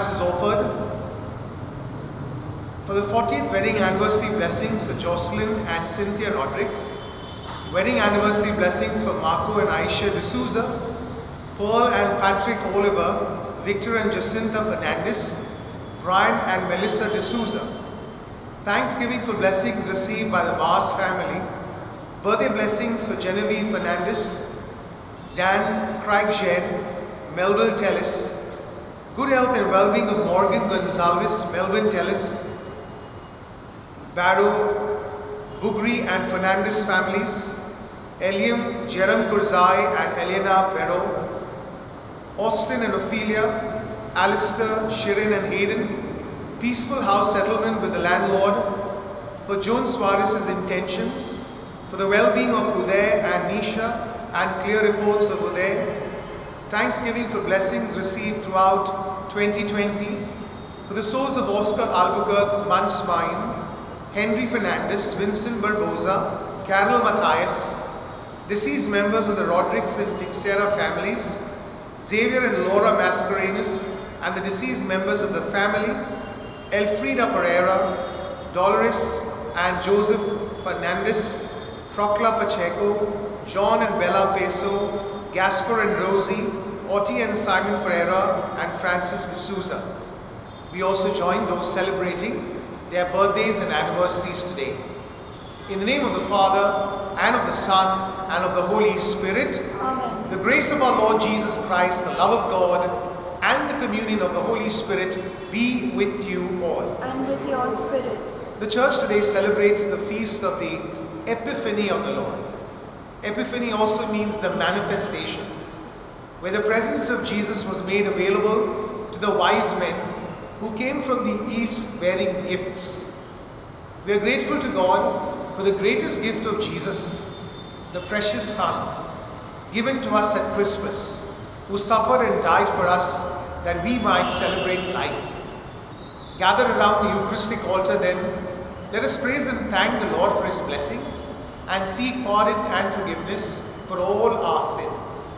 Mass is offered. For the 40th wedding anniversary blessings for Jocelyn and Cynthia Rodrigues, wedding anniversary blessings for Marco and Aisha D'Souza, Paul and Patrick Oliver, Victor and Jacinta Fernandez, Brian and Melissa D'Souza. Thanksgiving for blessings received by the Vaz family. Birthday blessings for Genevieve Fernandez, Dan Craig Jed, Melville Tellis. Good health and well-being of Morgan Gonzalez, Melvin Tellis, Barrow, Bugri and Fernandez families, Eliam, Jerem Kurzai and Elena Barrow, Austin and Ophelia, Alistair, Shirin and Hayden, peaceful house settlement with the landlord, for Joan Suarez's intentions, for the well-being of Uday and Nisha and clear reports of Uday, thanksgiving for blessings received throughout 2020, for the souls of Oscar Albuquerque Mansmine, Henry Fernandez, Vincent Barboza, Carol Matthias, deceased members of the Rodrigues and Tixera families, Xavier and Laura Mascarenas, and the deceased members of the family, Elfrida Pereira, Dolores and Joseph Fernandez, Procla Pacheco, John and Bella Peso, Gaspar and Rosie, Otti and Simon Ferreira, and Francis D'Souza. We also join those celebrating their birthdays and anniversaries today. In the name of the Father, and of the Son, and of the Holy Spirit, Amen. The grace of our Lord Jesus Christ, the love of God, and the communion of the Holy Spirit be with you all. And with your spirit. The church today celebrates the feast of the Epiphany of the Lord. Epiphany also means the manifestation, where the presence of Jesus was made available to the wise men who came from the east bearing gifts. We are grateful to God for the greatest gift of Jesus, the precious Son, given to us at Christmas, who suffered and died for us that we might celebrate life. Gathered around the Eucharistic altar then, let us praise and thank the Lord for His blessings and seek pardon and forgiveness for all our sins.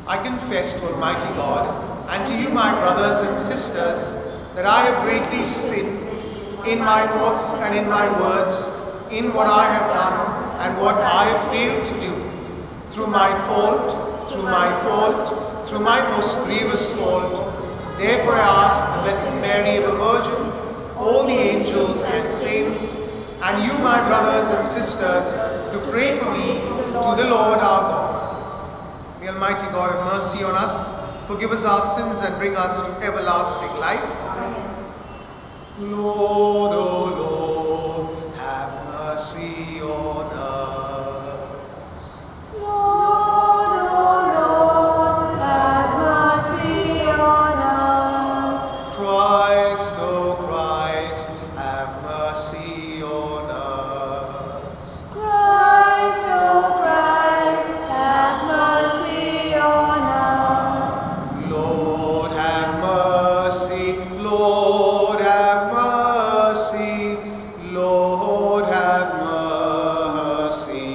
I confess to Almighty God and to you, my brothers and sisters, that I have greatly sinned in my thoughts and in my words, in what I have done and what I have failed to do, through my fault, through my most grievous fault. Therefore I ask the Blessed Mary, ever Virgin, all the angels and saints, and you, my brothers and sisters, to pray for me to the Lord our God. May Almighty God have mercy on us, forgive us our sins, and bring us to everlasting life. Lord, O Lord, have mercy on us. Lord, O Lord, have mercy on us. Christ, O Christ, have mercy on us. Christ, O Christ, have mercy on us. Lord, have mercy. Lord, have mercy. Lord, have mercy.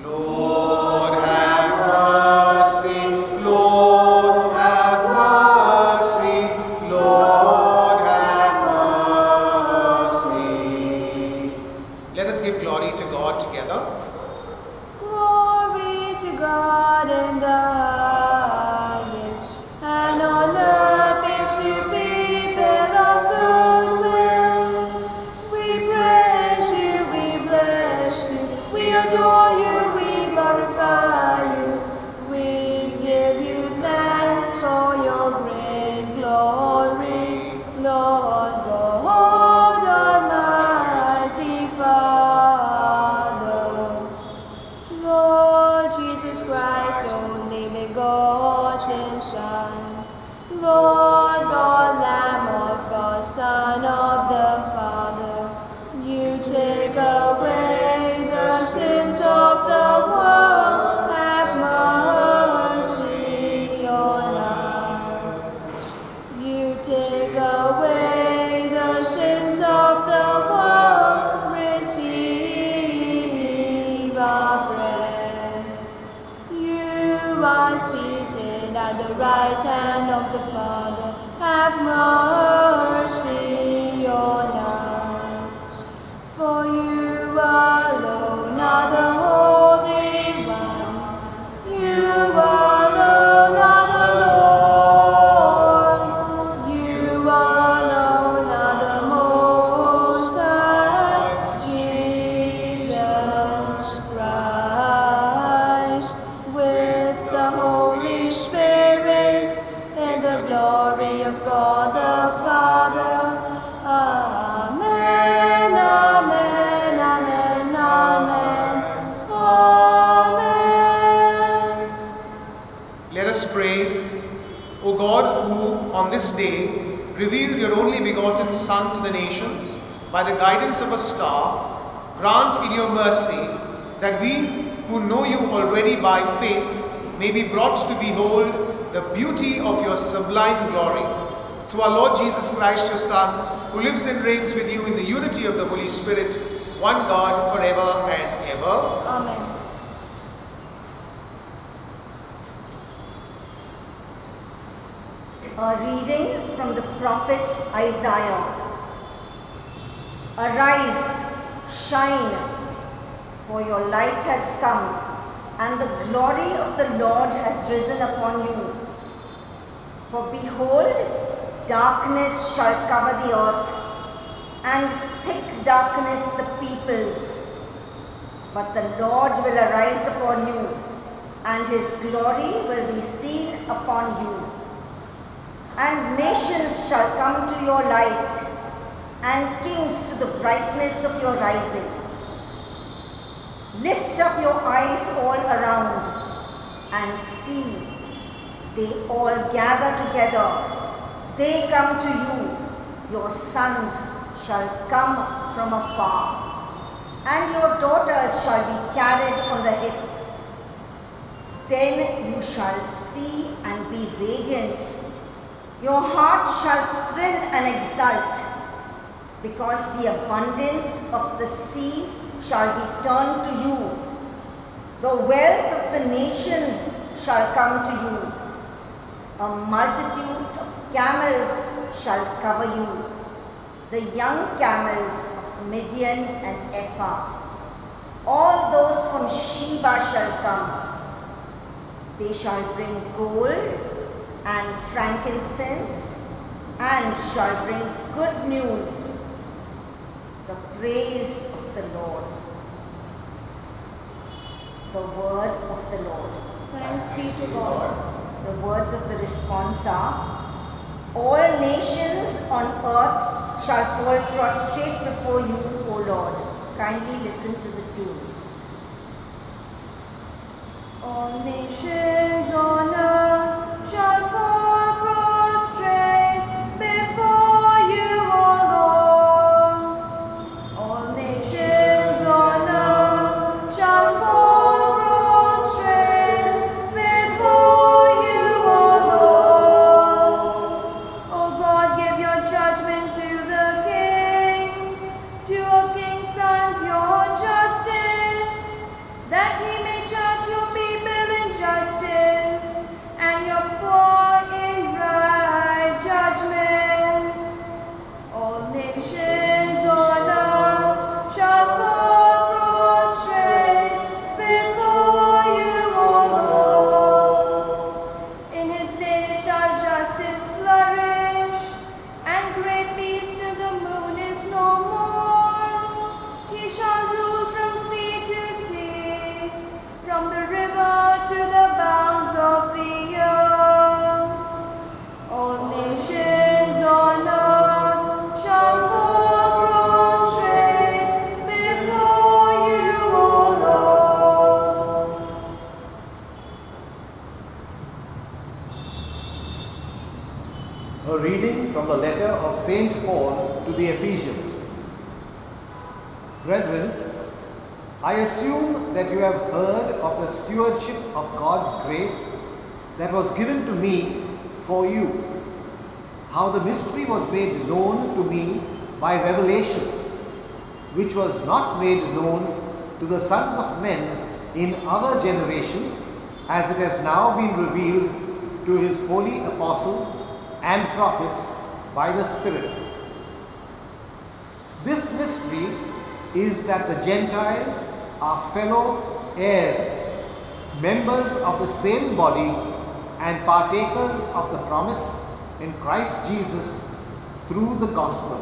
Lord, have mercy. Lord, have mercy. Lord, have mercy. Let us give glory to God together. Glory to God in the highest, and on earth peace to people of good will. We praise you, we bless you, we adore you, we glorify you. We give you thanks for your great glory, Lord God Almighty Father. Lord Jesus Christ, only begotten Son, Lord God, Lamb of God, Son of the Father, you take away the sins of the world, have mercy on us. You take away the sins of the world, receive our prayer. are seated at the right hand of the Father, have mercy on us. For you alone are the Holy One. You alone are the Lord. You alone are the Most High, Jesus Christ, with the Holy Spirit, in the glory of God the Father. Amen, amen, amen, amen, amen. Let us pray. O God, who on this day revealed your only begotten Son to the nations by the guidance of a star, grant in your mercy that we who know you already by faith may be brought to behold the beauty of your sublime glory. Through our Lord Jesus Christ, your Son, who lives and reigns with you in the unity of the Holy Spirit, one God, forever and ever. Amen. A reading from the prophet Isaiah. Arise, shine, for your light has come, and the glory of the Lord has risen upon you. For behold, darkness shall cover the earth, and thick darkness the peoples. But the Lord will arise upon you, and his glory will be seen upon you. And nations shall come to your light, and kings to the brightness of your rising. Lift up your eyes all around, and see, they all gather together. They come to you, your sons shall come from afar, and your daughters shall be carried on the hip. Then you shall see and be radiant. Your heart shall thrill and exult, because the abundance of the sea shall be turned to you. The wealth of the nations shall come to you. A multitude of camels shall cover you, the young camels of Midian and Ephah. All those from Sheba shall come. They shall bring gold and frankincense, and shall bring good news, the praise of the Lord. The word of the Lord. Thanks be to God. The words of the response are, all nations on earth shall fall prostrate before you, O Lord. Kindly listen to the tune. All nations on earth shall fall prostrate before you, O Lord. All nations on earth shall fall prostrate before you, O Lord. O God, give your judgment to the king, to a king's sons your justice, that he may judge your people in justice, and your poor in right judgment. All nations on earth shall fall prostrate before you, O Lord. In his day shall justice flourish, and great peace till the moon is no more. He shall rule from sea to sea, from the river to the bounds of the earth. All nations on earth shall fall prostrate before you, O Lord. A reading from the letter of St. Paul to the Ephesians. Brethren, I assume that you have heard of the stewardship of God's grace that was given to me for you, how the mystery was made known to me by revelation, which was not made known to the sons of men in other generations, as it has now been revealed to his holy apostles and prophets by the Spirit. This mystery is that the Gentiles are fellow heirs, members of the same body, and partakers of the promise in Christ Jesus through the gospel.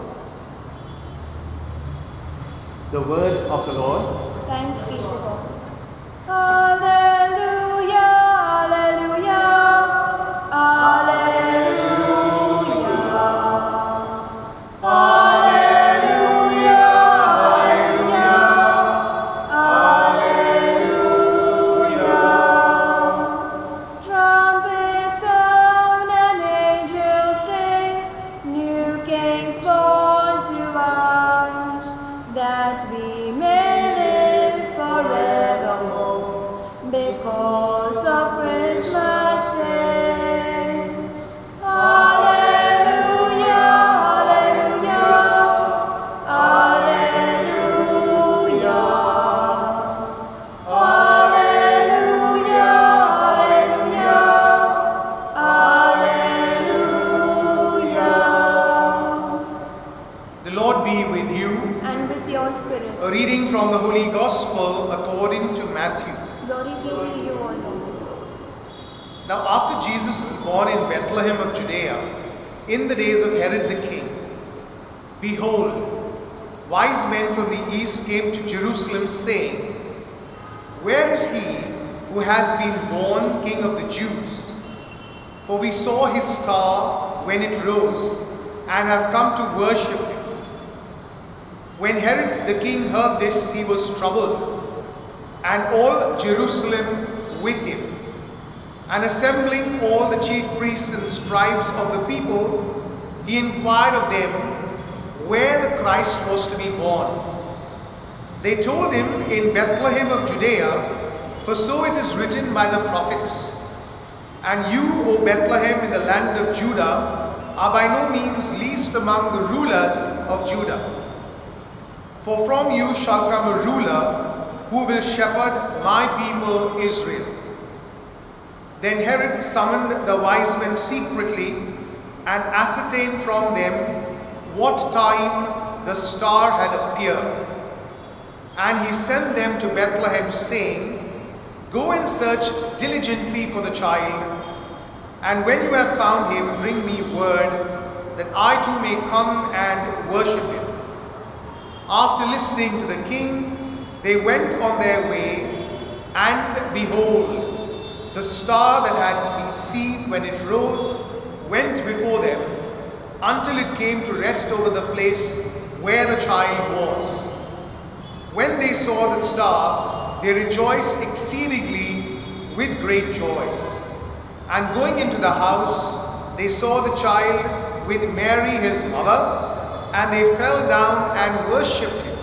The word of the Lord. Thanks be to God. Hallelujah, hallelujah, hallelujah. Hallelujah, hallelujah, hallelujah. Trumpets sound and angels sing, new kings born to us, that we may live forevermore because of Christmas Day. Hallelujah, hallelujah, hallelujah. Hallelujah, hallelujah, hallelujah. The Lord be with you. And with your spirit. A reading from the Holy Gospel according to Matthew. Glory be to you, O Lord. Now after Jesus was born in Bethlehem of Judea, in the days of Herod the king, behold, wise men from the east came to Jerusalem, saying, Where is he who has been born King of the Jews? For we saw his star when it rose, and have come to worship him. When Herod the king heard this, he was troubled, and all Jerusalem with him. And assembling all the chief priests and scribes of the people, he inquired of them where the Christ was to be born. They told him, In Bethlehem of Judea, for so it is written by the prophets, And you, O Bethlehem, in the land of Judah, are by no means least among the rulers of Judah. For from you shall come a ruler who will shepherd my people Israel. Then Herod summoned the wise men secretly and ascertained from them what time the star had appeared. And he sent them to Bethlehem, saying, Go and search diligently for the child, and when you have found him, bring me word, that I too may come and worship him. After listening to the king, they went on their way, and behold, the star that had been seen when it rose went before them, until it came to rest over the place where the child was. When they saw the star, they rejoiced exceedingly with great joy. And going into the house, they saw the child with Mary his mother, and they fell down and worshipped him.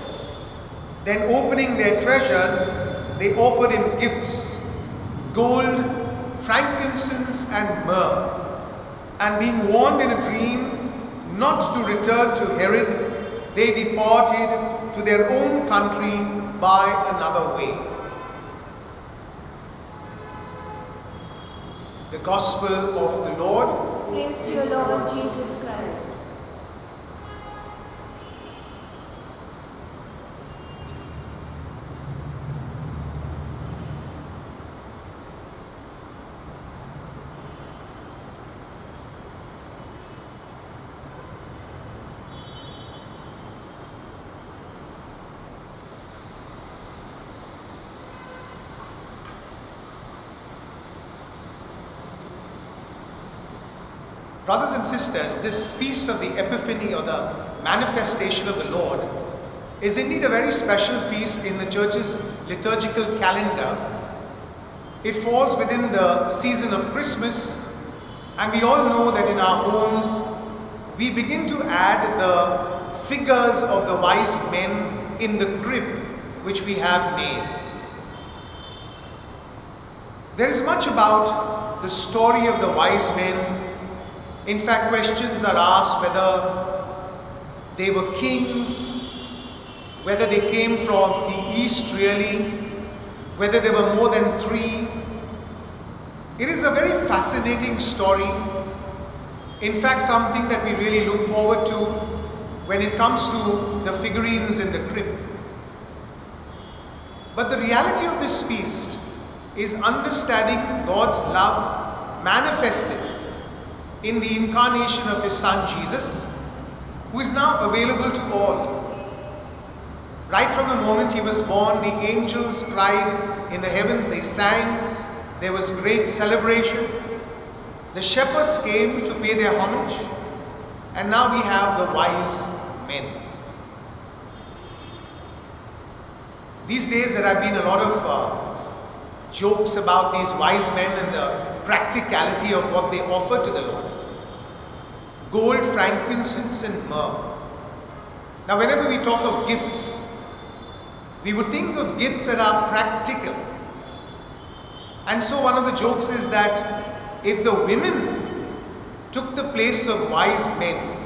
Then opening their treasures, they offered him gifts, gold, frankincense, and myrrh. And being warned in a dream not to return to Herod, they departed to their own country by another way. The Gospel of the Lord. Praise to you, Lord Jesus Christ. Brothers and sisters, this feast of the Epiphany, or the manifestation of the Lord, is indeed a very special feast in the church's liturgical calendar. It falls within the season of Christmas, and we all know that in our homes we begin to add the figures of the wise men in the crib which we have made. There is much about the story of the wise men. In fact, questions are asked whether they were kings, whether they came from the east really, whether there were more than three, a very fascinating story. In fact, something that we really look forward to when it comes to the figurines in the crib. But the reality of this feast is understanding God's love manifested in the incarnation of His Son Jesus, who is now available to all. Right from the moment He was born, the angels cried in the heavens, they sang, there was great celebration. The shepherds came to pay their homage, and now we have the wise men. These days there have been a lot of jokes about these wise men and the practicality of what they offer to the Lord. Gold, frankincense and myrrh. Now whenever we talk of gifts, we would think of gifts that are practical. And so one of the jokes is that if the women took the place of wise men,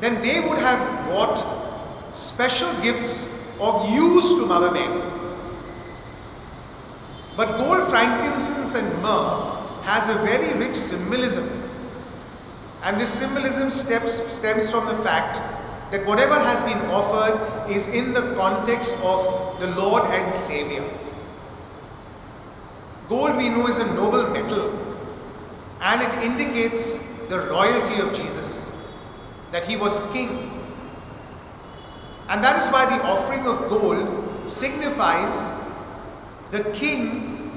then they would have brought special gifts of use to Mother Mary. But gold, frankincense and myrrh has a very rich symbolism. And this symbolism stems from the fact that whatever has been offered is in the context of the Lord and Savior. Gold, we know, is a noble metal, and it indicates the royalty of Jesus, that He was king. And that is why the offering of gold signifies the king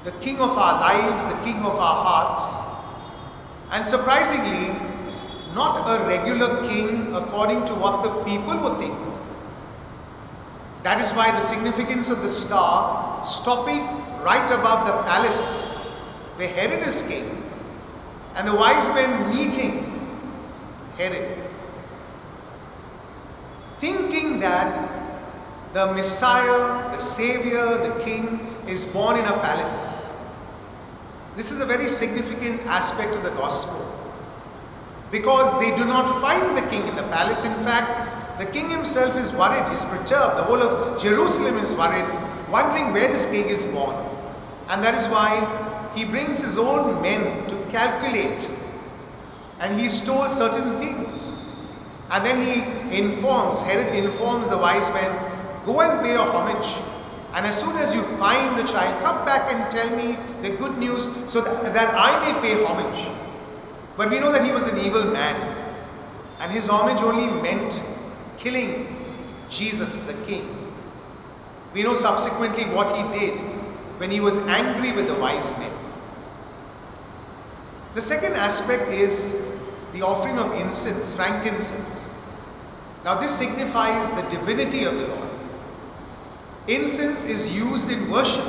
of our lives, the king of our hearts, and surprisingly, not a regular king according to what the people would think. That is why the significance of the star stopping right above the palace where Herod is king, and the wise men meeting Herod, thinking that the Messiah, the Savior, the King is born in a palace. This is a very significant aspect of the gospel, because they do not find the king in the palace. In fact, the king himself is worried, he's perturbed. The whole of Jerusalem is worried, wondering where this king is born. And that is why he brings his own men to calculate, and he's told certain things. And then Herod informs the wise men, go and pay your homage. And as soon as you find the child, come back and tell me the good news so that I may pay homage. But we know that he was an evil man, and his homage only meant killing Jesus the king. We know subsequently what he did when he was angry with the wise men. The second aspect is the offering of incense, frankincense. Now this signifies the divinity of the Lord. Incense is used in worship.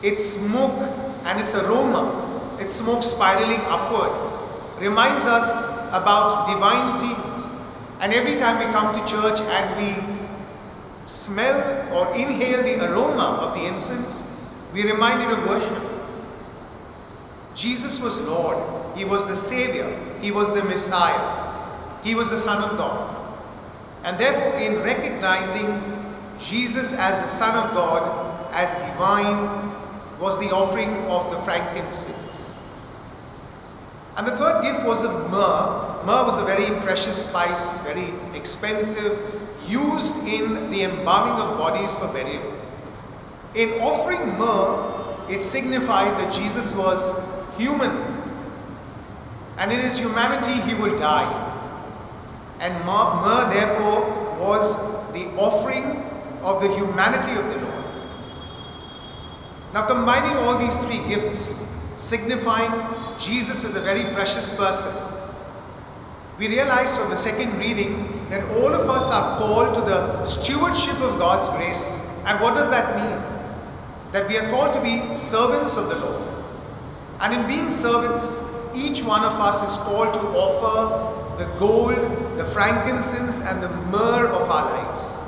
Its smoke and its aroma, its smoke spiraling upward, reminds us about divine things. And every time we come to church and we smell or inhale the aroma of the incense, we are reminded of worship. Jesus was Lord. He was the Savior. He was the Messiah. He was the Son of God. And therefore, in recognizing Jesus as the Son of God, as divine, was the offering of the frankincense. And the third gift was of myrrh. Myrrh was a very precious spice, very expensive, used in the embalming of bodies for burial. In offering myrrh, it signified that Jesus was human, and in his humanity he will die. And myrrh therefore was the offering of the humanity of the Lord. Now combining all these three gifts, signifying Jesus as a very precious person, we realize from the second reading that all of us are called to the stewardship of God's grace. And what does that mean? That we are called to be servants of the Lord. And in being servants, each one of us is called to offer the gold, the frankincense and the myrrh of our lives.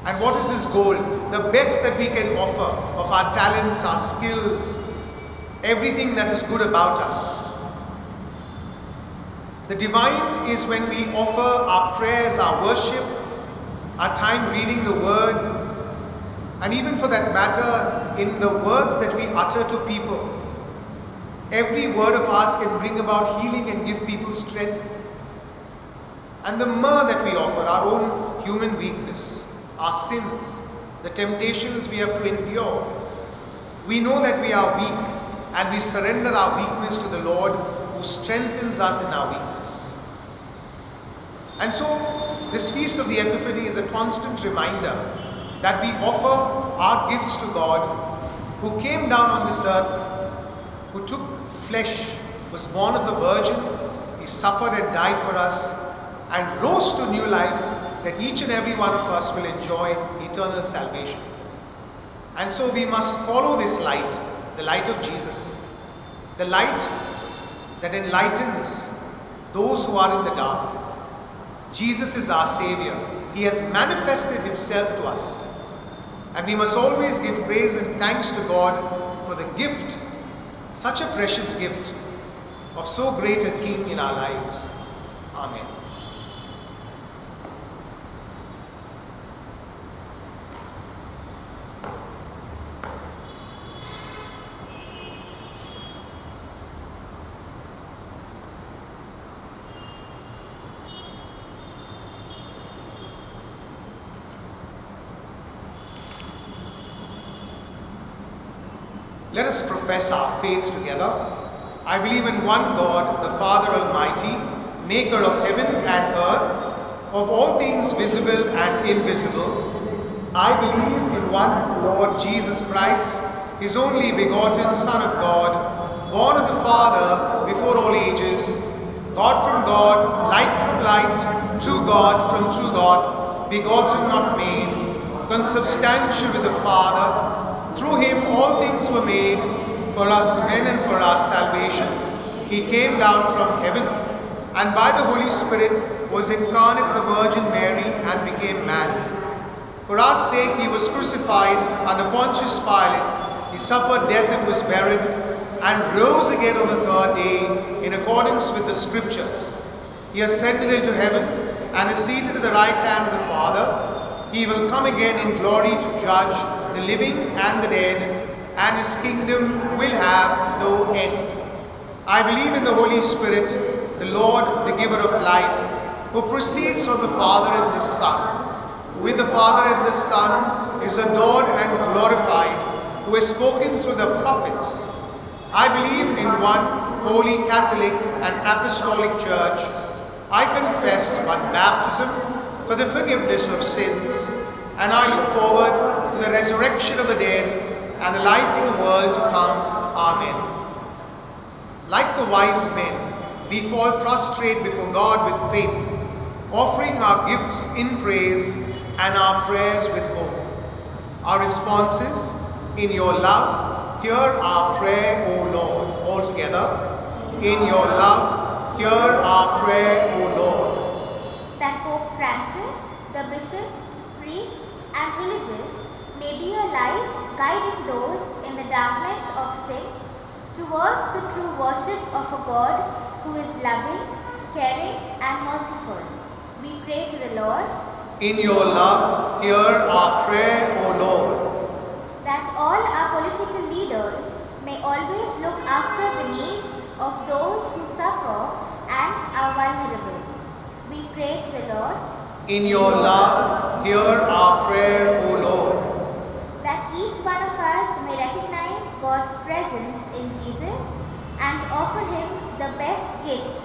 And what is this gold? The best that we can offer of our talents, our skills, everything that is good about us. The divine is when we offer our prayers, our worship, our time reading the word, and even for that matter, in the words that we utter to people. Every word of ours can bring about healing and give people strength. And the myrrh that we offer, our own human weakness, our sins, the temptations we have to endure. We know that we are weak and we surrender our weakness to the Lord who strengthens us in our weakness. And so, this feast of the Epiphany is a constant reminder that we offer our gifts to God who came down on this earth, who took flesh, was born of the Virgin, he suffered and died for us, and rose to new life that each and every one of us will enjoy eternal salvation. And so we must follow this light, the light of Jesus, the light that enlightens those who are in the dark. Jesus is our Savior. He has manifested Himself to us. And we must always give praise and thanks to God for the gift, such a precious gift, of so great a King in our lives. Amen. Let us profess our faith together. I believe in one God, the Father Almighty, maker of heaven and earth, of all things visible and invisible. I believe in one Lord Jesus Christ, His only begotten Son of God, born of the Father before all ages, God from God, light from light, true God from true God, begotten not made, consubstantial with the Father. Through Him all things were made, for us men and for our salvation. He came down from heaven, and by the Holy Spirit was incarnate of the Virgin Mary and became man. For our sake He was crucified under Pontius Pilate. He suffered death and was buried, and rose again on the third day in accordance with the Scriptures. He ascended into heaven and is seated at the right hand of the Father. He will come again in glory to judge the living and the dead, and His kingdom will have no end. I believe in the Holy Spirit, the Lord, the giver of life, who proceeds from the Father and the Son, with the Father and the Son is adored and glorified, who has spoken through the prophets. I believe in one holy Catholic and Apostolic Church. I confess one baptism for the forgiveness of sins, and I look forward to the resurrection of the dead and the life of the world to come. Amen. Like the wise men, we fall prostrate before God with faith, offering our gifts in praise and our prayers with hope. Our response is, in your love, hear our prayer, O Lord. All together. In your love, hear our prayer, O Lord. That Pope Francis, the bishops, priests, and religious may be a light guiding those in the darkness of sin towards the true worship of a God who is loving, caring, and merciful. We pray to the Lord. In your love, hear our prayer, O Lord. That all our political leaders may always look after the needs of those who suffer and are vulnerable. We pray to the Lord. In your love, hear our prayer, O Lord. That each one of us may recognize God's presence in Jesus and offer Him the best gifts,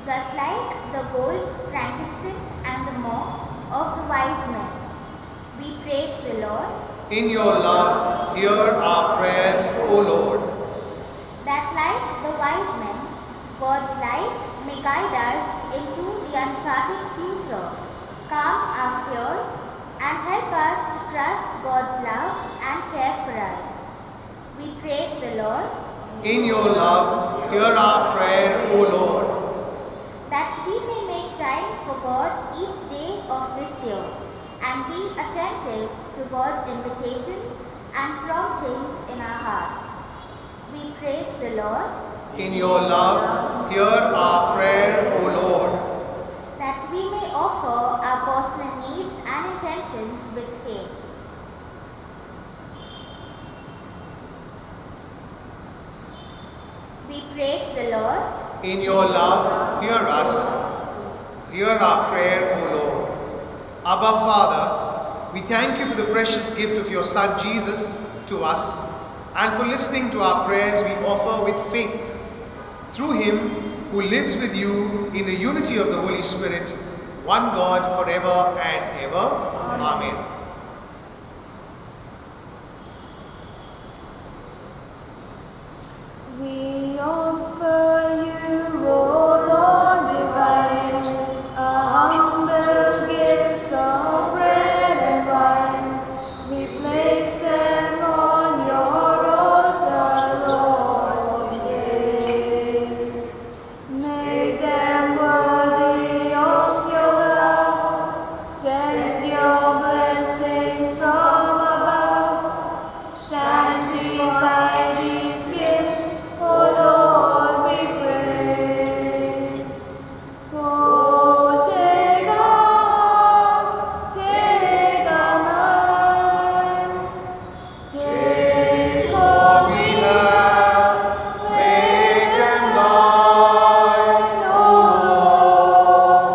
just like the gold, frankincense, and the myrrh of the wise men. We pray to the Lord. In your love, hear our prayers, O Lord. That like the wise men, God's light may guide us into the uncharted future, calm our fears, and help us to trust God's love and care for us. We pray to the Lord. In your love, hear our prayer, O Lord. That we may make time for God each day of this year, and be attentive to God's invitations and promptings in our hearts. We pray to the Lord. In your love, hear our prayer, O Lord. That we may offer our personal needs and intentions with faith. We Praise the Lord. In your love, hear us. Hear our prayer, O Lord. Abba, Father, we thank you for the precious gift of your Son Jesus to us, and for listening to our prayers we offer with faith. Through him who lives with you in the unity of the Holy Spirit, one God forever and ever. Amen. We offer you, O Lord divine, a humble gifts of bread and wine. We place them on your altar, Lord, today. Make them worthy of your love. Send your blessings from above. Sanctify these gifts, O Lord, we pray. Oh, take us, take our minds, take what we have, make them thine, O Lord.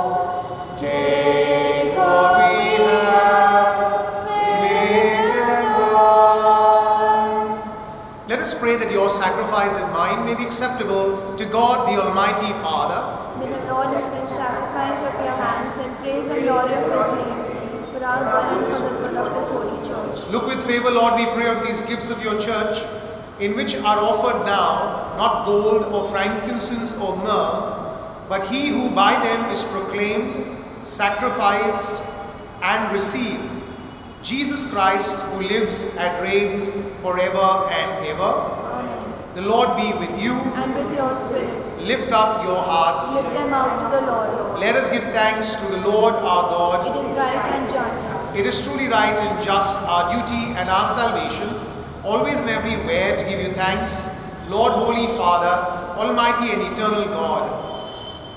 Take what we have, make them thine. Let us pray that your sacrifice and mine may be acceptable to God the Almighty Father. May the Lord accept sacrifice of your hands and praise and glory of his name, for our God and for the good of his holy church. Look with favor, Lord, we pray on these gifts of your church, in which are offered now not gold or frankincense or myrrh, but he who by them is proclaimed, sacrificed, and received, Jesus Christ, who lives and reigns forever and ever. Amen. The Lord be with you. And with your spirit, Lift up your hearts. lift them out to the Lord. Let us give thanks to the Lord our God. It is right and just. It is truly right and just, our duty and our salvation, always and everywhere to give you thanks, Lord, Holy Father, Almighty and eternal God.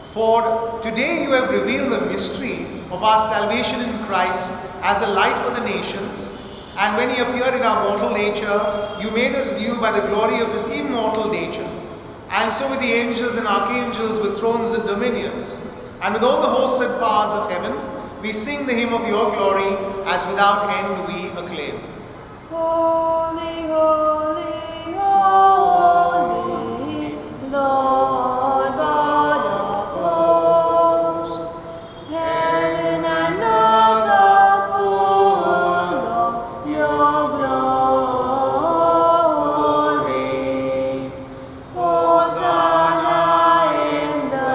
For today you have revealed the mystery of our salvation in Christ as a light for the nations, and when he appeared in our mortal nature, you made us new by the glory of his immortal nature. And so with the angels and archangels with thrones and dominions, and with all the hosts and powers of heaven, we sing the hymn of your glory, as without end we acclaim. Holy, holy, holy, Lord God of hosts, heaven and earth are full of your glory. Hosanna in the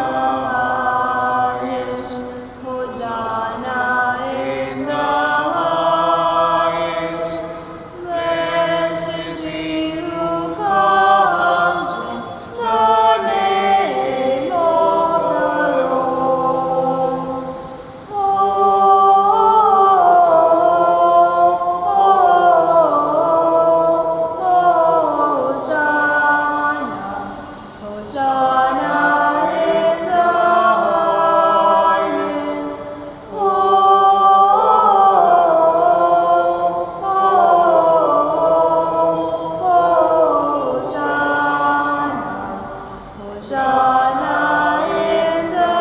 highest, Hosanna in the highest. Blessed is he who comes in the name of the Lord. Hosanna, Hosanna in the highest. Hosanna, Hosanna in the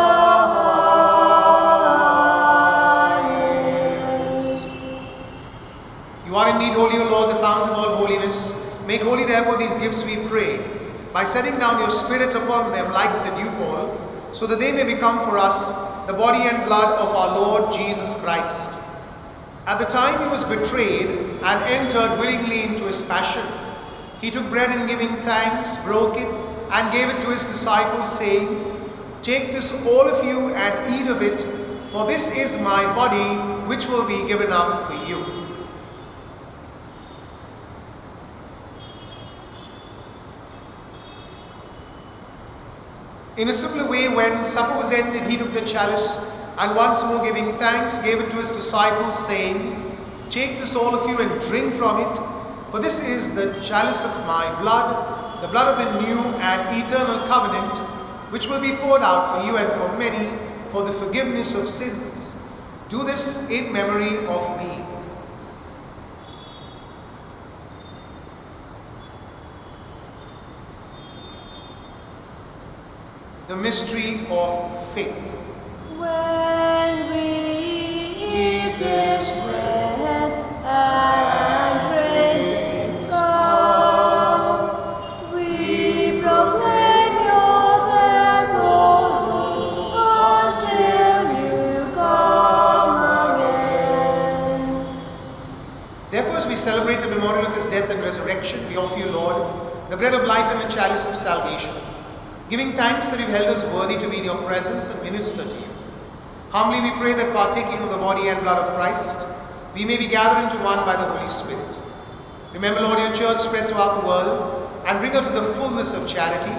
highest. You are indeed holy, O Lord, the fount of all holiness. Make holy therefore these gifts, we pray, by setting down your Spirit upon them like the dewfall, so that they may become for us the body and blood of our Lord Jesus Christ. At the time he was betrayed and entered willingly into his passion, he took bread and giving thanks, broke it, and gave it to his disciples, saying, "Take this all of you and eat of it, for this is my body, which will be given up for you." In a similar way, when supper was ended, he took the chalice, and once more giving thanks, gave it to his disciples, saying, "Take this all of you and drink from it, for this is the chalice of my blood, the blood of the new and eternal covenant, which will be poured out for you and for many for the forgiveness of sins. Do this in memory of me." The mystery of faith. When we eat this bread and drink this cup, we proclaim your death, O Lord, until you come again. Therefore, as we celebrate the memorial of his death and resurrection, we offer you, Lord, the bread of life and the chalice of salvation, giving thanks that you've held us worthy to be in your presence and minister to you. Humbly we pray that partaking of the body and blood of Christ, we may be gathered into one by the Holy Spirit. Remember, Lord, your church spread throughout the world and bring her to the fullness of charity,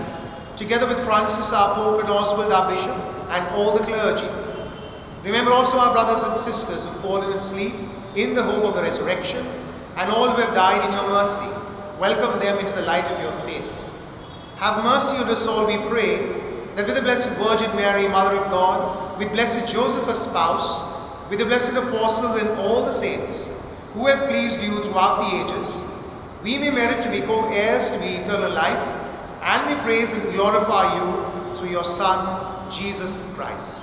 together with Francis our Pope and Oswald our Bishop and all the clergy. Remember also our brothers and sisters who have fallen asleep in the hope of the resurrection, and all who have died in your mercy. Welcome them into the light of your face. Have mercy on us all, we pray, that with the Blessed Virgin Mary, Mother of God, with Blessed Joseph, her spouse, with the blessed apostles and all the saints who have pleased you throughout the ages, we may merit to be co-heirs to the eternal life, and we praise and glorify you through your Son, Jesus Christ.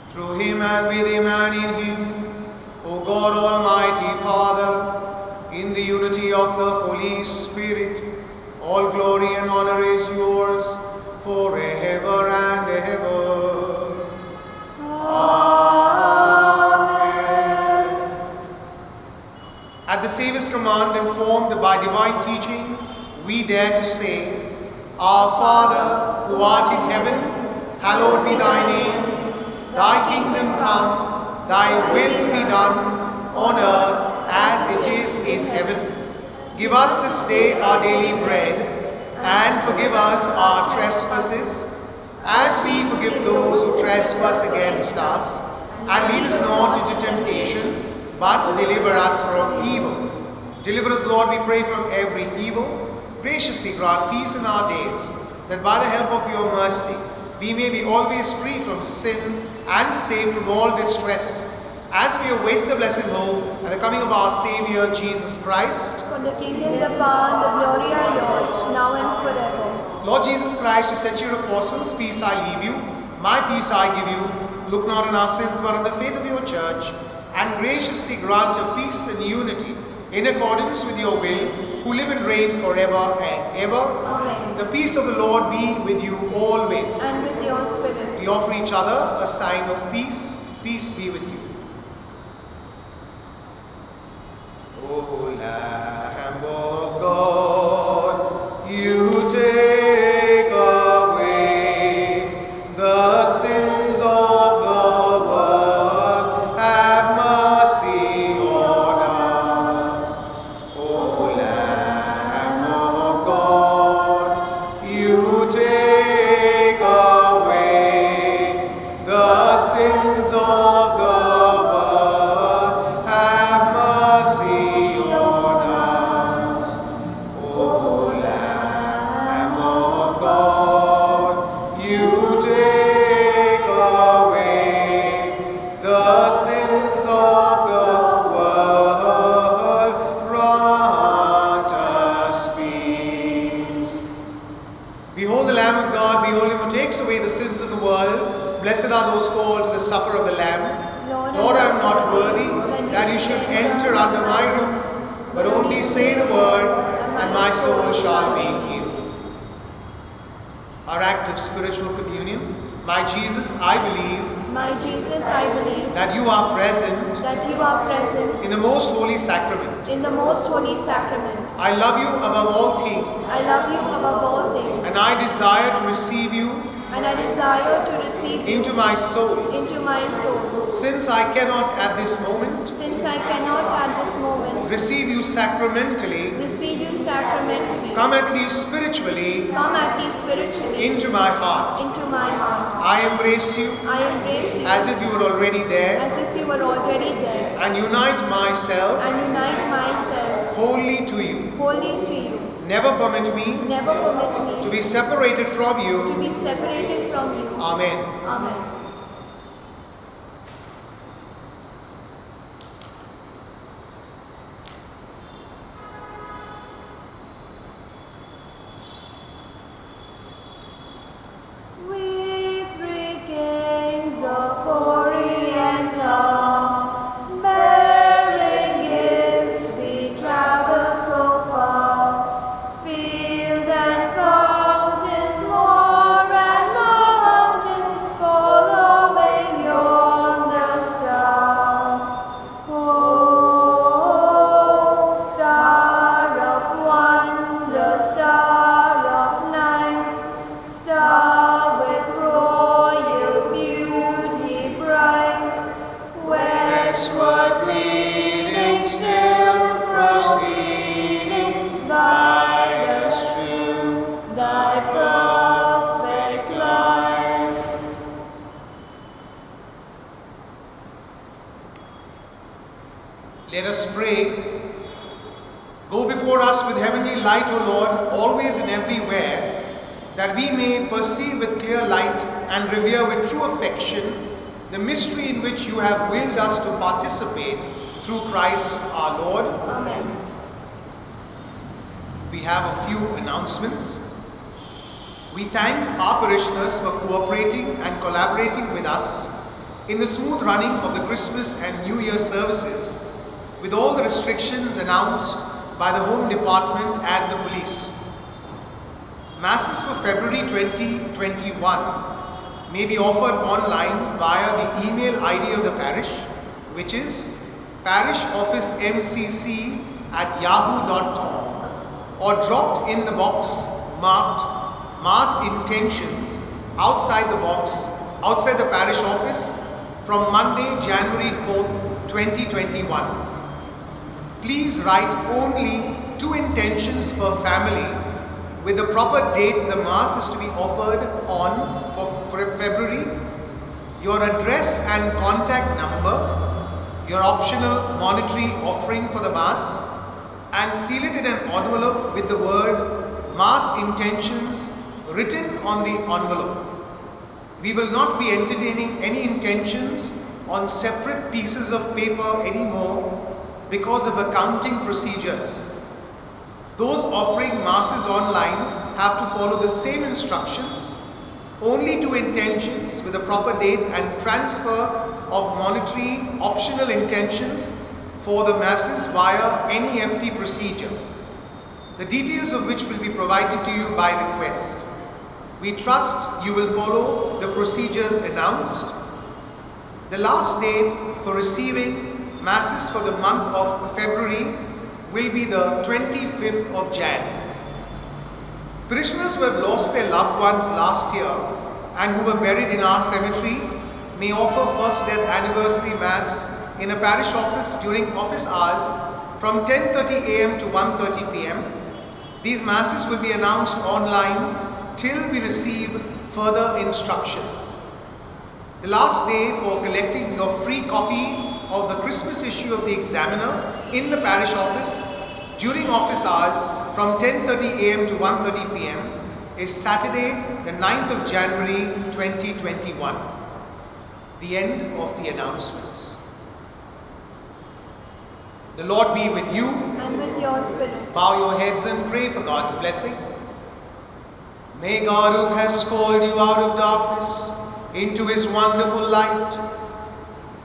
Through him and with him and in him, O God Almighty Father, in the unity of the Holy Spirit, all glory and honor is yours forever and ever. Amen. At the Saviour's command, informed by divine teaching, we dare to say, Our Father, who art in heaven, hallowed be thy name. Thy kingdom come, thy will be done, on earth as it is in heaven. Give us this day our daily bread, and forgive us our trespasses, as we forgive those who trespass against us. And lead us not into temptation, but deliver us from evil. Deliver us, Lord, we pray, from every evil. Graciously grant peace in our days, that by the help of your mercy, we may be always free from sin and safe from all distress, as we await the blessed hope and the coming of our Saviour, Jesus Christ. For the kingdom, the power, and the glory are yours, now and forever. Lord Jesus Christ, who said to your apostles, Peace I leave you, my peace I give you. Look not on our sins, but on the faith of your church, and graciously grant her peace and unity, in accordance with your will, who live and reign forever and ever. Amen. The peace of the Lord be with you always. And with your spirit. We offer each other a sign of peace. Peace be with you. O Lamb of God, you take away the sins of the world. Have mercy on us. O Lamb of God, you take away the sins of the world. Have mercy on us. O Lamb of God, you take away the sins of the world. Grant us peace. Behold the Lamb of God, behold him who takes away the sins of the world. Blessed are those called to the supper of the Lamb. Lord, I am not worthy that you should enter under my roof, but only say the word, and my soul shall be healed. Our act of spiritual communion. My Jesus, I believe My Jesus, I believe that you are present that you are present in the most holy sacrament. in the most holy sacrament. I love you above all things, I love you above all things, and I desire to receive you and I desire to receive you into my soul. into my soul. Since I cannot at this moment Since I cannot at this moment receive you sacramentally, receive you sacramentally, come at least spiritually come at least spiritually into my heart. into my heart. I embrace you I embrace you as if you were already there, as if you were already there, and unite myself and unite myself wholly to you. wholly to you. Never permit me Never permit me to be separated from to you. be separated from you. Amen. Amen. Let us pray. Go before us with heavenly light, O Lord, always and everywhere, that we may perceive with clear light and revere with true affection the mystery in which you have willed us to participate through Christ our Lord. Amen. We have a few announcements. We thank our parishioners for cooperating and collaborating with us in the smooth running of the Christmas and New Year services with all the restrictions announced by the Home Department and the police. Masses for February 2021 may be offered online via the email ID of the parish, which is parishofficemcc@yahoo.com, or dropped in the box marked Mass Intentions outside the parish office from Monday, January 4th, 2021. Please write only 2 intentions per family with the proper date the Mass is to be offered on for February, your address and contact number, your optional monetary offering for the Mass, and seal it in an envelope with the word Mass Intentions written on the envelope. We will not be entertaining any intentions on separate pieces of paper anymore because of accounting procedures. Those offering Masses online have to follow the same instructions. Only 2 intentions with a proper date and transfer of monetary optional intentions for the Masses via NEFT procedure, the details of which will be provided to you by request. We trust you will follow the procedures announced. The last day for receiving Masses for the month of February will be the 25th of Jan. Parishioners who have lost their loved ones last year and who were buried in our cemetery may offer First Death Anniversary Mass in a parish office during office hours from 10:30 a.m. to 1:30 p.m. These Masses will be announced online till we receive further instructions. The last day for collecting your free copy of the Christmas issue of the Examiner in the parish office during office hours from 10:30 a.m. to 1:30 p.m. is Saturday, the 9th of January 2021. The end of the announcements. The Lord be with you. And with your spirit. Bow your heads and pray for God's blessing. May God, who has called you out of darkness into His wonderful light,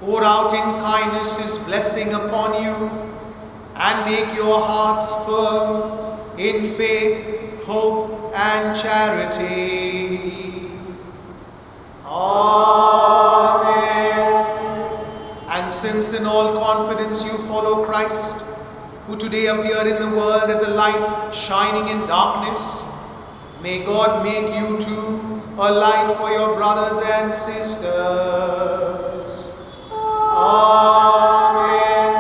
pour out in kindness His blessing upon you and make your hearts firm in faith, hope, and charity. Amen. And since in all confidence you follow Christ, who today appeared in the world as a light shining in darkness, may God make you too a light for your brothers and sisters. Amen.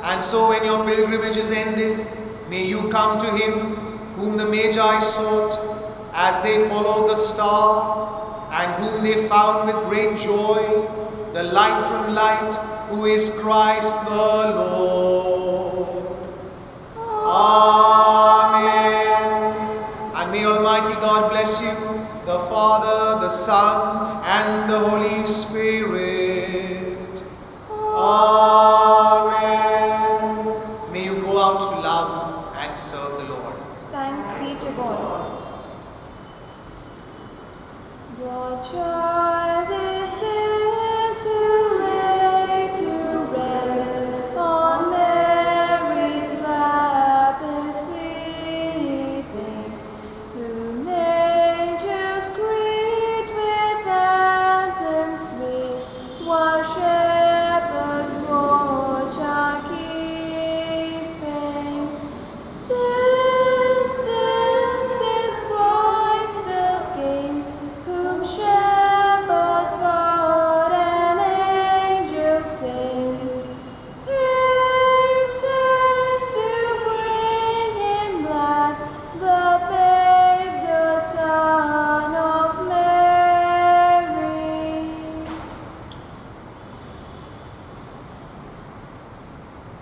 And so when your pilgrimage is ended, may you come to Him whom the Magi sought as they followed the star, and whom they found with great joy, the light from light, who is Christ the Lord. Amen. And may Almighty God bless you, the Father, the Son, and the Holy Spirit. Amen. May you go out to love and serve the Lord. Thanks be to God. Your child.